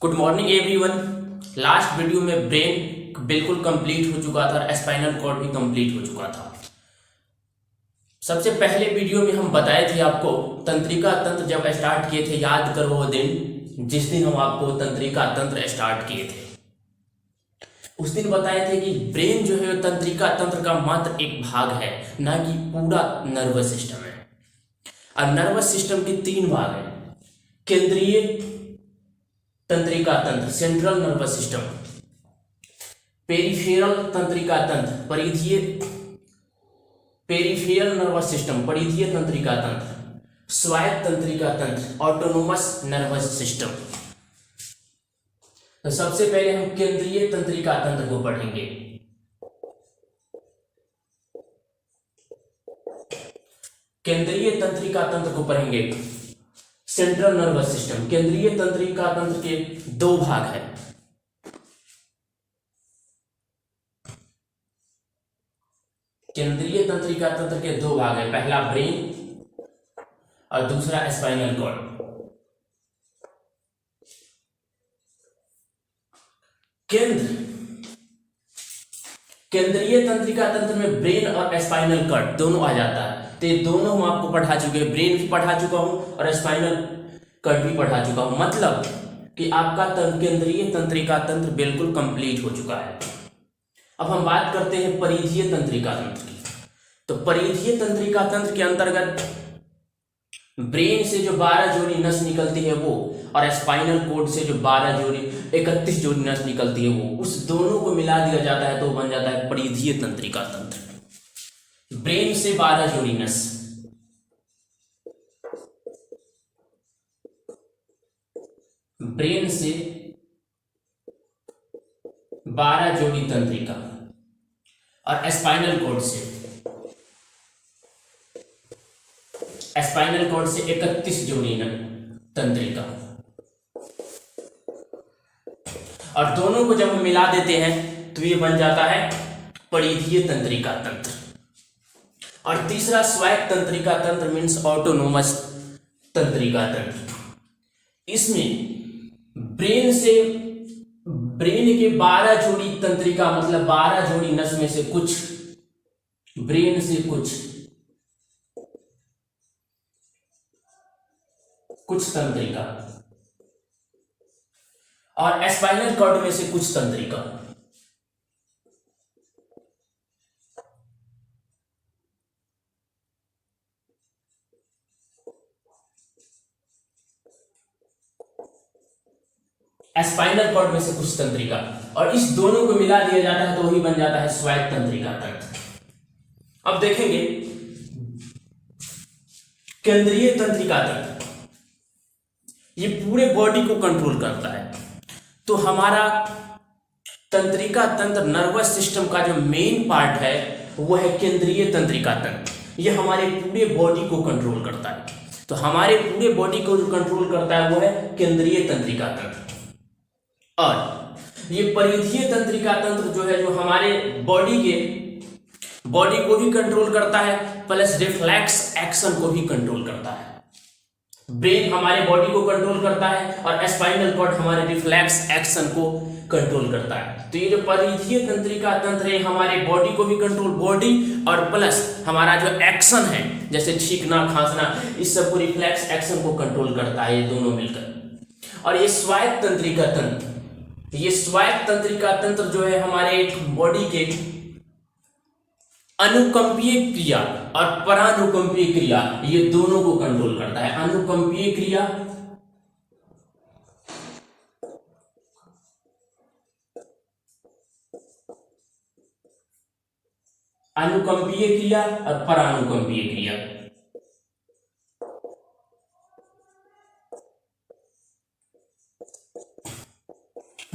Good morning everyone. Last video में brain बिल्कुल complete हो चुका था और स्पाइनल कॉर्ड भी कंप्लीट हो चुका था। सबसे पहले वीडियो में हम बताए थे आपको तंत्रिका तंत्र जब स्टार्ट किए थे, याद करो वो दिन जिस दिन हम आपको तंत्रिका तंत्र स्टार्ट किए थे। उस दिन बताए थे कि ब्रेन जो है तंत्रिका तंत्र का मात्र एक भाग है, ना कि पूरा नर्वस सिस्टम है। और नर्वस सिस्टम के तीन भाग हैं: केंद्रीय तंत्रिका तंत्र सेंट्रल नर्वस सिस्टम, पेरिफेरल तंत्रिका तंत्र परिधीय पेरिफेरल नर्वस सिस्टम परिधीय तंत्रिका तंत्र, स्वायत्त तंत्रिका तंत्र ऑटोनोमस नर्वस सिस्टम। तो सबसे पहले हम केंद्रीय तंत्रिका तंत्र को पढ़ेंगे। केंद्रीय तंत्रिका तंत्र को पढ़ेंगे। सेंट्रल नर्वस सिस्टम, केंद्रीय तंत्रिका तंत्र के दो भाग हैं। केंद्रीय तंत्रिका तंत्र के दो भाग हैं, पहला ब्रेन और दूसरा स्पाइनल कॉर्ड। केंद्रीय तंत्रिका तंत्र में ब्रेन और स्पाइनल कॉर्ड दोनों आ जाता है। तो ये दोनों हम आपको पढ़ा चुके हैं, ब्रेन भी पढ़ा चुका हूं और स्पाइनल कॉर्ड भी पढ़ा चुका हूं। मतलब कि आपका केंद्रीय तंत्रिका तंत्र बिल्कुल कंप्लीट हो चुका है। अब हम बात करते हैं परिधीय तंत्रिका तंत्र की। तो परिधीय तंत्रिका तंत्र के अंतर्गत ब्रेन से जो 12 जोड़ी नस निकलती है वो, और स्पाइनल कॉर्ड से जो 31 जोड़ी नस निकलती है वो, उस दोनों को मिला दिया जाता है तो बन जाता है परिधीय तंत्रिका तंत्र। ब्रेन से 12 जोड़ी नस, ब्रेन से 12 जोड़ी तंत्रिका और स्पाइनल कॉर्ड से 31 जोड़ी तंत्रिका, और दोनों को जब हम मिला देते हैं तो ये बन जाता है परिधीय तंत्रिका तंत्र। और तीसरा स्वायत्त तंत्रिका तंत्र मीन्स ऑटोनोमस तंत्रिका तंत्र। इसमें ब्रेन के 12 जोड़ी तंत्रिका, मतलब 12 जोड़ी नस में से कुछ ब्रेन से कुछ तंत्रिका और स्पाइनल कॉर्ड में से कुछ तंत्रिका। स्पाइनल कॉर्ड में से कुछ तंत्रिका, और इस दोनों को मिला दिया जाता है तो वही बन जाता है स्वायत्त तंत्रिका तंत्र। अब देखेंगे केंद्रीय तंत्रिका तंत्र, ये पूरे बॉडी को कंट्रोल करता है। तो हमारा तंत्रिका तंत्र नर्वस सिस्टम का जो मेन पार्ट है वो है केंद्रीय तंत्रिका तंत्र। ये हमारे पूरे बॉडी को कंट्रोल करता है। तो हमारे पूरे बॉडी को जो कंट्रोल करता है वो है केंद्रीय तंत्रिका तंत्र। और ये परिधीय तंत्रिका तंत्र जो है, जो हमारे बॉडी को भी कंट्रोल करता है, प्लस रिफ्लेक्स एक्शन को भी कंट्रोल करता है। ब्रेन हमारे बॉडी को कंट्रोल करता है और स्पाइनल कॉर्ड हमारे रिफ्लेक्स एक्शन को कंट्रोल करता है। तो ये जो परिधीय तंत्रिका तंत्र है हमारे बॉडी को भी कंट्रोल, बॉडी और प्लस हमारा जो एक्शन है जैसे छींकना, खांसना, इस सब को रिफ्लेक्स एक्शन को कंट्रोल करता है, ये दोनों मिलकर। और ये स्वायत्त तंत्रिका तंत्र, ये स्वायत्त तंत्रिका तंत्र जो है हमारे बॉडी के अनुकंपीय क्रिया और परानुकंपीय क्रिया, ये दोनों को कंट्रोल करता है। अनुकंपीय क्रिया और परानुकंपीय क्रिया,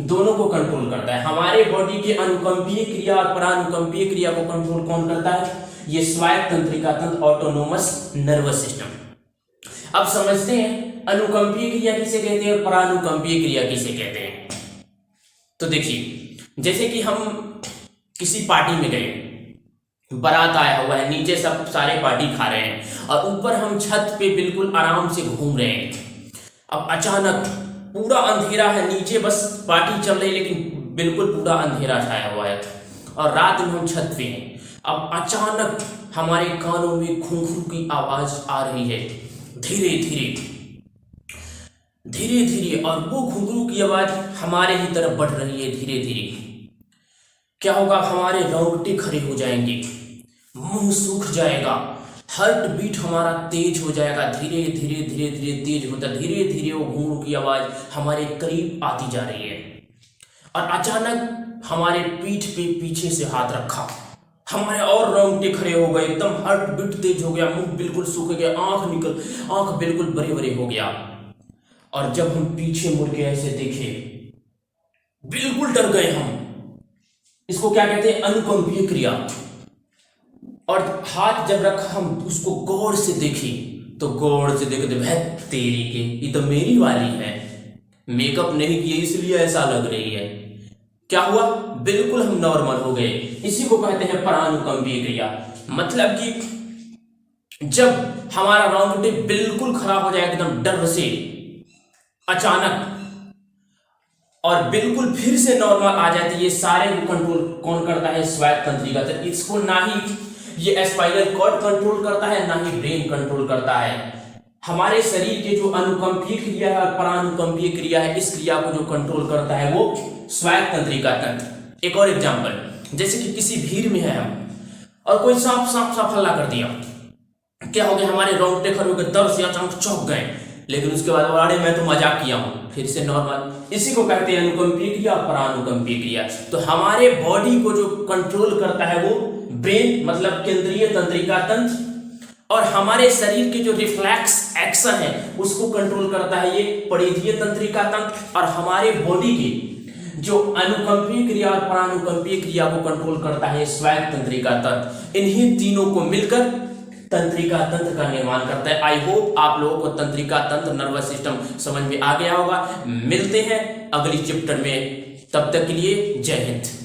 दोनों को कंट्रोल करता है। हमारे बॉडी की अनुकंपीय क्रिया और परानुकंपीय क्रिया को कंट्रोल कौन करता है? ये स्वायत्त तंत्रिका तंत्र ऑटोनोमस नर्वस सिस्टम। अब समझते हैं अनुकंपीय क्रिया किसे कहते हैं और परानुकंपीय क्रिया किसे कहते हैं। तो देखिए, जैसे कि हम किसी पार्टी में गए, बारात आया हुआ है, नीचे सब सारे पार्टी खा रहे हैं और ऊपर हम छत पे बिल्कुल आराम से घूम रहे हैं। अब अचानक पूरा अंधेरा है, नीचे बस पार्टी चल रही है लेकिन बिल्कुल पूरा अंधेरा छाया हुआ है और रात में हम छत पे हैं। अब अचानक हमारे कानों में घुंघरू की आवाज आ रही है, धीरे धीरे धीरे धीरे, और वो घुंघरू की आवाज हमारे ही तरफ बढ़ रही है धीरे धीरे। क्या होगा, हमारे रोंगटे खड़े हो जाएंगे, मुंह सूख जाएगा, हार्ट बीट हमारा तेज हो जाएगा, धीरे धीरे धीरे धीरे तेज होता, धीरे धीरे वो घुंघरू की आवाज हमारे करीब आती जा रही है। और अचानक हमारे पीठ पे पीछे से हाथ रखा, हमारे और रोंगटे खड़े हो गए, एकदम हार्ट बीट तेज हो गया, मुंह बिल्कुल सूख गया, आंख बिल्कुल बड़े बड़े हो गया। और जब हम पीछे मुड़ के ऐसे देखे, बिल्कुल डर गए हम। इसको क्या कहते हैं, अनुकंपीय क्रिया। और हाथ जब रखा, हम उसको गौर से देखे, तो गौर से देखे तो तेरी के, ये तो मेरी वाली है, मेकअप नहीं किए इसलिए ऐसा लग रही है। क्या हुआ, बिल्कुल हम नॉर्मल हो गए। इसी को कहते हैं परानुकंपीय क्रिया। मतलब कि जब हमारा रोंगटे बिल्कुल खड़ा हो जाए एकदम डर से अचानक, और बिल्कुल फिर से नॉर्मल आ जाती है, ये सारे कंट्रोल कौन करता है, स्वायत्त तंत्रिका। तो इसको ना ही ये स्पाइनल कॉर्ड कंट्रोल करता है, ना ही ब्रेन कंट्रोल करता है। हमारे शरीर के जो अनुकंपीय क्रिया है और परानुकंपीय क्रिया है, इस क्रिया को जो कंट्रोल करता है वो स्वायत्त तंत्रिका तंत्र। एक और एग्जांपल, जैसे कि किसी भीड़ में है हम और कोई सांप हल्ला कर दिया, क्या हो गया, हमारे रोंगटे खड़े हो गए, डर से अचानक चौंक गए, लेकिन उसके बाद अरे मैं तो मजाक किया हूं, फिर से नॉर्मल। इसी को कहते हैं अनुकंपीय क्रिया, परानुकंपीय क्रिया। तो हमारे बॉडी को जो कंट्रोल करता है वो ब्रेन, मतलब केंद्रीय तंत्रिका तंत्र, और हमारे शरीर के जो रिफ्लेक्स एक्शन है उसको कंट्रोल करता है ये परिधीय तंत्रिका तंत्र, और हमारे बॉडी के जो अनुकंपीय क्रिया और परानुकंपीय क्रिया को कंट्रोल करता है स्वायत्त तंत्रिका तंत्र। इन्हीं तीनों को मिलकर तंत्रिका तंत्र का निर्माण करता है। आई होप आप लोगों को तंत्रिका तंत्र, नर्वस सिस्टम समझ में आ गया होगा। मिलते हैं अगली चैप्टर में, तब तक के लिए जय हिंद।